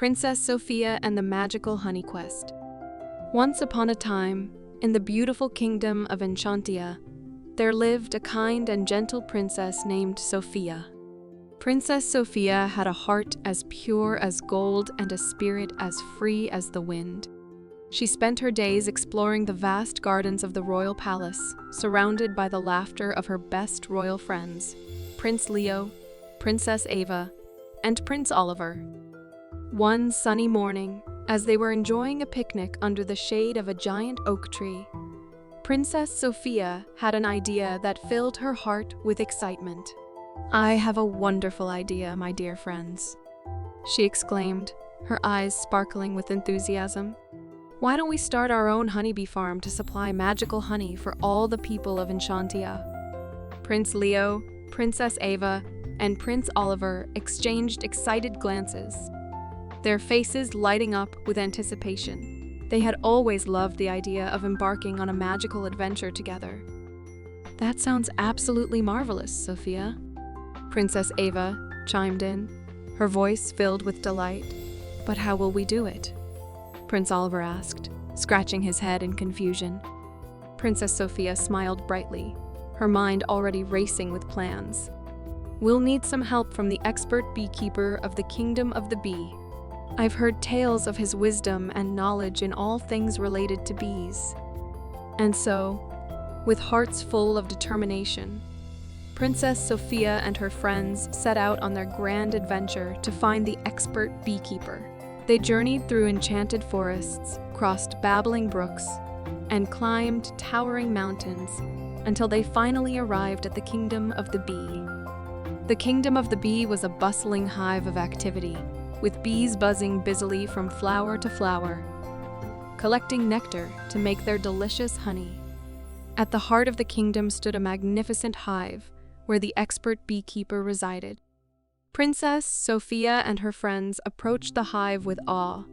Princess Sophia and the Magical Honey Quest. Once upon a time, in the beautiful kingdom of Enchantia, there lived a kind and gentle princess named Sophia. Princess Sophia had a heart as pure as gold and a spirit as free as the wind. She spent her days exploring the vast gardens of the royal palace, surrounded by the laughter of her best royal friends, Prince Leo, Princess Ava, and Prince Oliver. One sunny morning, as they were enjoying a picnic under the shade of a giant oak tree, Princess Sophia had an idea that filled her heart with excitement. "I have a wonderful idea, my dear friends," she exclaimed, her eyes sparkling with enthusiasm. "Why don't we start our own honeybee farm to supply magical honey for all the people of Enchantia?" Prince Leo, Princess Ava, and Prince Oliver exchanged excited glances, their faces lighting up with anticipation. They had always loved the idea of embarking on a magical adventure together. "That sounds absolutely marvelous, Sophia," Princess Ava chimed in, her voice filled with delight. "But how will we do it?" Prince Oliver asked, scratching his head in confusion. Princess Sophia smiled brightly, her mind already racing with plans. "We'll need some help from the expert beekeeper of the Kingdom of the Bee. I've heard tales of his wisdom and knowledge in all things related to bees." And so, with hearts full of determination, Princess Sophia and her friends set out on their grand adventure to find the expert beekeeper. They journeyed through enchanted forests, crossed babbling brooks, and climbed towering mountains until they finally arrived at the Kingdom of the Bee. The Kingdom of the Bee was a bustling hive of activity, with bees buzzing busily from flower to flower, collecting nectar to make their delicious honey. At the heart of the kingdom stood a magnificent hive, where the expert beekeeper resided. Princess Sophia and her friends approached the hive with awe,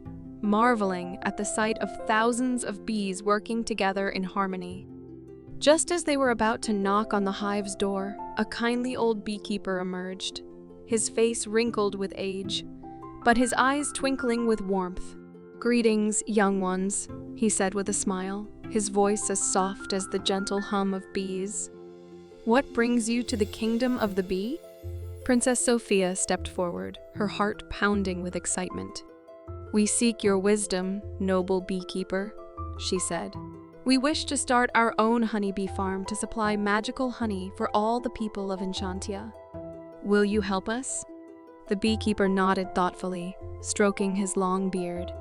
marveling at the sight of thousands of bees working together in harmony. Just as they were about to knock on the hive's door, a kindly old beekeeper emerged, his face wrinkled with age, but his eyes twinkling with warmth. "Greetings, young ones," he said with a smile, his voice as soft as the gentle hum of bees. "What brings you to the Kingdom of the Bee?" Princess Sophia stepped forward, her heart pounding with excitement. "We seek your wisdom, noble beekeeper," she said. "We wish to start our own honeybee farm to supply magical honey for all the people of Enchantia. Will you help us?" The beekeeper nodded thoughtfully, stroking his long beard.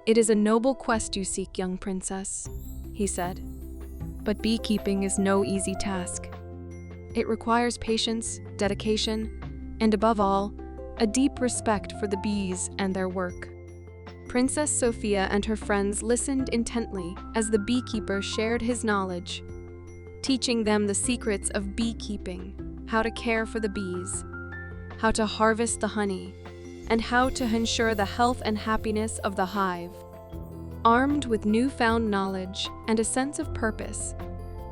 "It is a noble quest you seek, young princess," he said. "But beekeeping is no easy task. It requires patience, dedication, and above all, a deep respect for the bees and their work." Princess Sophia and her friends listened intently as the beekeeper shared his knowledge, teaching them the secrets of beekeeping, how to care for the bees, how to harvest the honey, and how to ensure the health and happiness of the hive. Armed with newfound knowledge and a sense of purpose,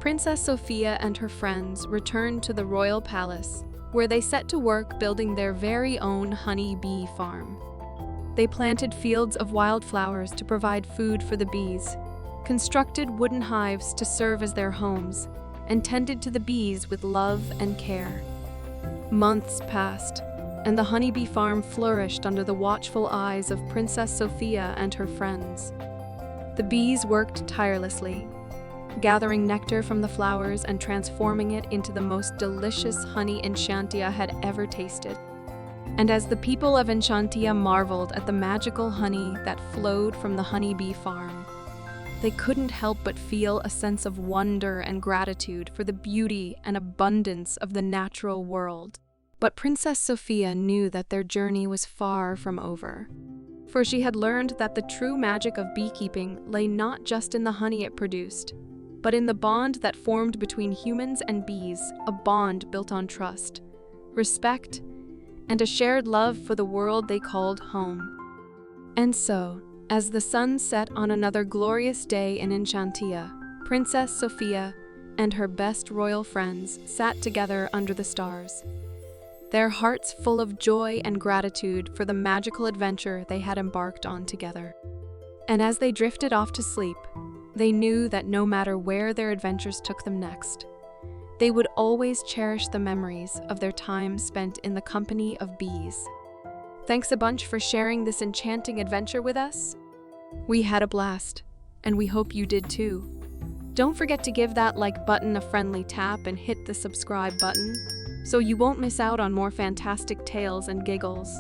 Princess Sophia and her friends returned to the royal palace, where they set to work building their very own honey bee farm. They planted fields of wildflowers to provide food for the bees, constructed wooden hives to serve as their homes, and tended to the bees with love and care. Months passed, and the honeybee farm flourished under the watchful eyes of Princess Sophia and her friends. The bees worked tirelessly, gathering nectar from the flowers and transforming it into the most delicious honey Enchantia had ever tasted. And as the people of Enchantia marveled at the magical honey that flowed from the honeybee farm, they couldn't help but feel a sense of wonder and gratitude for the beauty and abundance of the natural world. But Princess Sophia knew that their journey was far from over, for she had learned that the true magic of beekeeping lay not just in the honey it produced, but in the bond that formed between humans and bees, a bond built on trust, respect, and a shared love for the world they called home. And so, as the sun set on another glorious day in Enchantia, Princess Sophia and her best royal friends sat together under the stars. their hearts full of joy and gratitude for the magical adventure they had embarked on together. And as they drifted off to sleep, they knew that no matter where their adventures took them next, they would always cherish the memories of their time spent in the company of bees. Thanks a bunch for sharing this enchanting adventure with us. We had a blast, and we hope you did too. Don't forget to give that like button a friendly tap and hit the subscribe button so you won't miss out on more fantastic tales and giggles.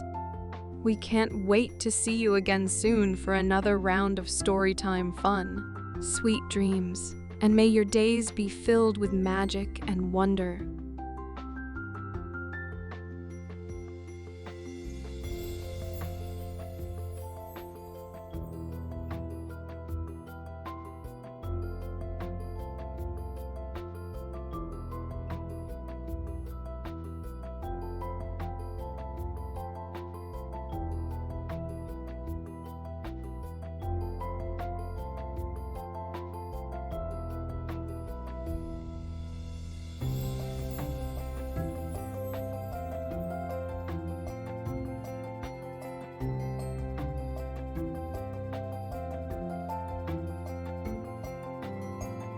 We can't wait to see you again soon for another round of storytime fun. Sweet dreams, and may your days be filled with magic and wonder.